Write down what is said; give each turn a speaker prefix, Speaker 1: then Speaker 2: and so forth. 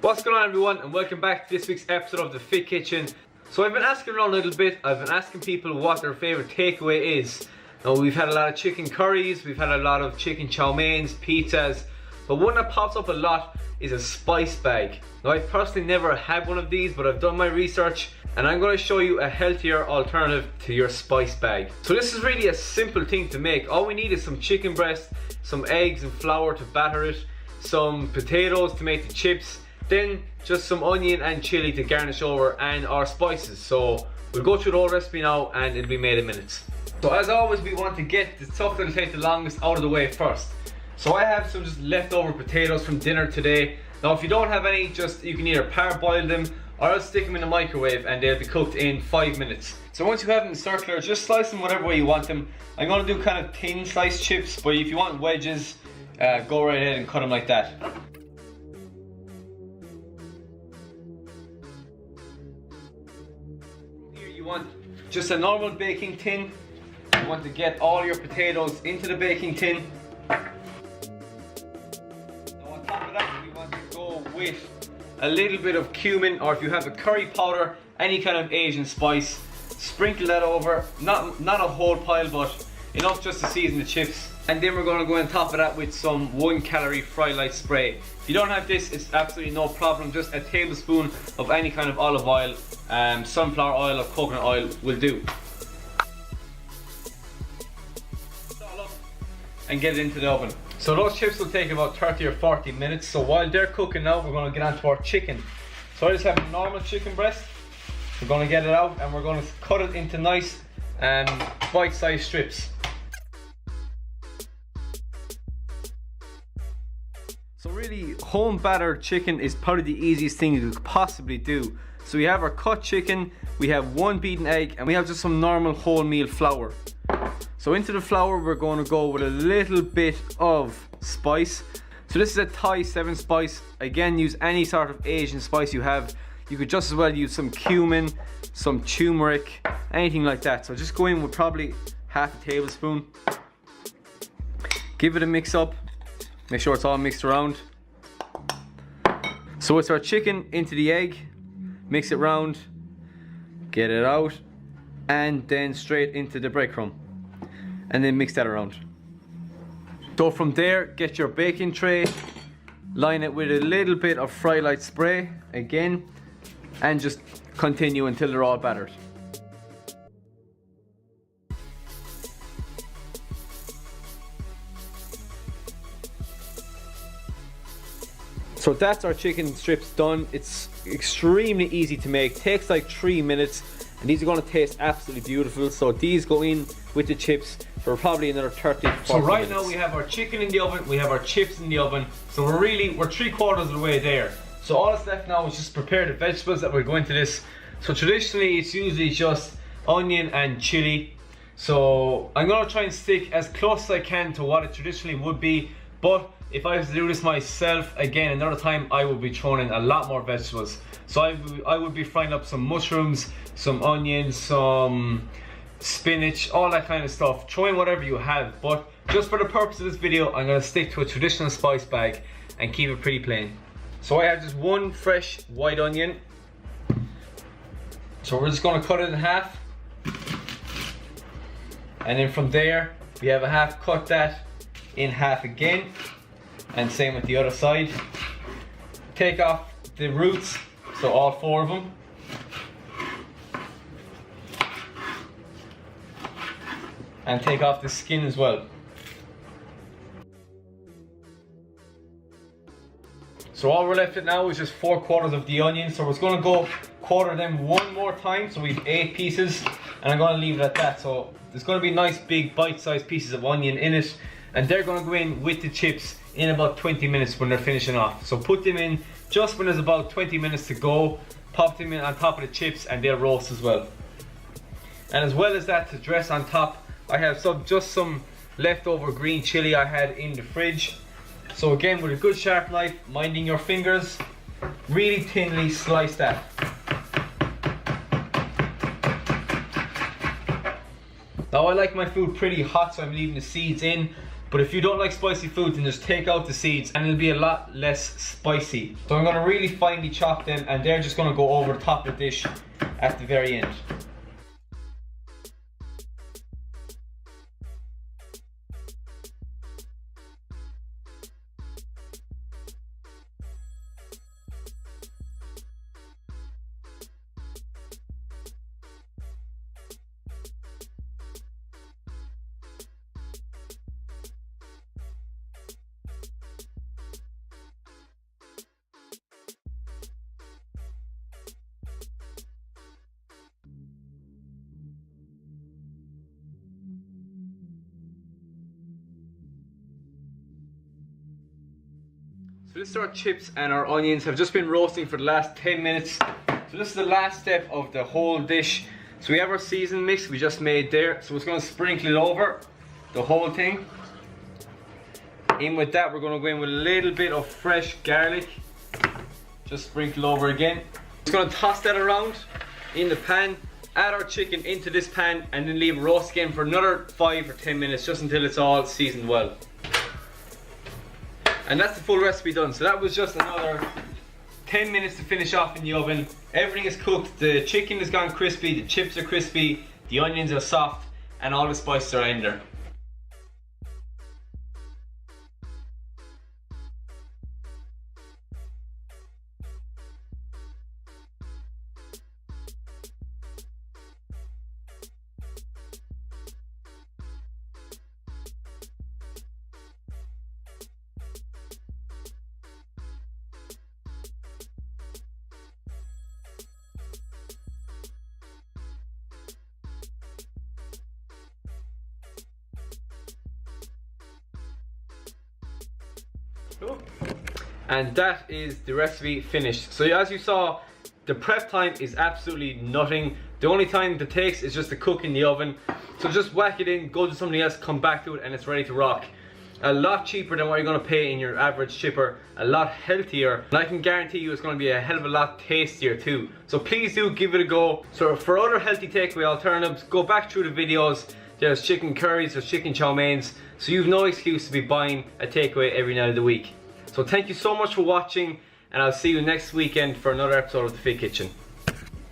Speaker 1: What's going on, everyone, and welcome back to this week's episode of The Fit Kitchen. So I've been asking around a little bit. I've been asking people what their favorite takeaway is. Now, we've had a lot of chicken curries, we've had a lot of chicken chow meins, pizzas, but one that pops up a lot is a spice bag. Now, I've personally never had one of these, but I've done my research and I'm going to show you a healthier alternative to your spice bag. So this is really a simple thing to make. All we need is some chicken breast, some eggs and flour to batter it, some potatoes to make the chips, then just some onion and chili to garnish over, and our spices. So we'll go through the whole recipe now and it'll be made in minutes. So as always, we want to get the stuff that'll take the longest out of the way first. So I have some just leftover potatoes from dinner today. Now if you don't have any, you can either parboil them or else stick them in the microwave and they'll be cooked in 5 minutes. So once you have them circular, just slice them whatever way you want them. I'm going to do kind of thin sliced chips, but if you want wedges, go right ahead and cut them like that. Here you want just a normal baking tin. You want to get all your potatoes into the baking tin. Now on top of that, we want to go with a little bit of cumin, or if you have a curry powder, any kind of Asian spice, sprinkle that over. Not a whole pile, but enough just to season the chips. And then we're going to go on top of that with some 1-calorie fry light spray. If you don't have this, it's absolutely no problem. Just a tablespoon of any kind of olive oil, sunflower oil or coconut oil will do. And get it into the oven. So those chips will take about 30 or 40 minutes. So while they're cooking now, we're going to get onto our chicken. So I just have a normal chicken breast. We're going to get it out and we're going to cut it into nice bite-sized strips. So really, home battered chicken is probably the easiest thing you could possibly do. So we have our cut chicken, we have 1 beaten egg, and we have just some normal wholemeal flour. So into the flour we're going to go with a little bit of spice. So this is a Thai 7 spice. Again, use any sort of Asian spice you have. You could just as well use some cumin, some turmeric, anything like that. So just go in with probably half a tablespoon. Give it a mix up. Make sure it's all mixed around. So it's our chicken into the egg. Mix it round. Get it out. And then straight into the breadcrumb. And then mix that around. So from there, get your baking tray, line it with a little bit of fry light spray again, and just continue until they're all battered. So that's our chicken strips done. It's extremely easy to make, takes like 3 minutes. And these are going to taste absolutely beautiful. So these go in with the chips for probably another 30 to 40
Speaker 2: So right
Speaker 1: minutes.
Speaker 2: now we have our chicken in the oven, we have our chips in the oven. So we're 3/4 of the way there.
Speaker 1: So all that's left now is just prepare the vegetables that we're going to this. So traditionally it's usually just onion and chili. So I'm going to try and stick as close as I can to what it traditionally would be. But if I have to do this myself again another time, I would be throwing in a lot more vegetables. So I would be frying up some mushrooms, some onions, some spinach, all that kind of stuff. Throw in whatever you have, but just for the purpose of this video, I'm going to stick to a traditional spice bag and keep it pretty plain. So I have just 1 fresh white onion. So we're just going to cut it in half. And then from there, we have a half, cut that in half again. And same with the other side. Take off the roots, so all 4 of them. And take off the skin as well. So all we're left with now is just 4/4 of the onion. So we're just going to go quarter them 1 more time. So we have 8 pieces, and I'm going to leave it at that. So there's going to be nice big bite-sized pieces of onion in it, and they're going to go in with the chips in about 20 minutes when they're finishing off. So put them in just when there's about 20 minutes to go. Pop them in on top of the chips and they'll roast as well. And as well as that, to dress on top, I have just some leftover green chili I had in the fridge. So again, with a good sharp knife, minding your fingers, really thinly slice that. Now I like my food pretty hot, so I'm leaving the seeds in. But if you don't like spicy food, then just take out the seeds and it'll be a lot less spicy. So I'm gonna really finely chop them, and they're just gonna go over the top of the dish at the very end. So this is our chips, and our onions have just been roasting for the last 10 minutes. So this is the last step of the whole dish. So we have our seasoning mix we just made there. So we're just going to sprinkle it over the whole thing. In with that, we're going to go in with a little bit of fresh garlic. Just sprinkle over again. Just going to toss that around in the pan. Add our chicken into this pan and then leave it roast again for another 5 or 10 minutes, just until it's all seasoned well. And that's the full recipe done. So that was just another 10 minutes to finish off in the oven. Everything is cooked, the chicken has gone crispy, the chips are crispy, the onions are soft, and all the spices are in there. And that is the recipe finished. So as you saw, the prep time is absolutely nothing. The only time it takes is just to cook in the oven. So just whack it in, go to something else, come back to it, and it's ready to rock. A lot cheaper than what you're going to pay in your average chipper, a lot healthier, and I can guarantee you it's going to be a hell of a lot tastier too. So please do give it a go. So for other healthy takeaway alternatives, go back through the videos. There's chicken curries, there's chicken chow mains, so you've no excuse to be buying a takeaway every night of the week. So thank you so much for watching, and I'll see you next weekend for another episode of The Fit Kitchen.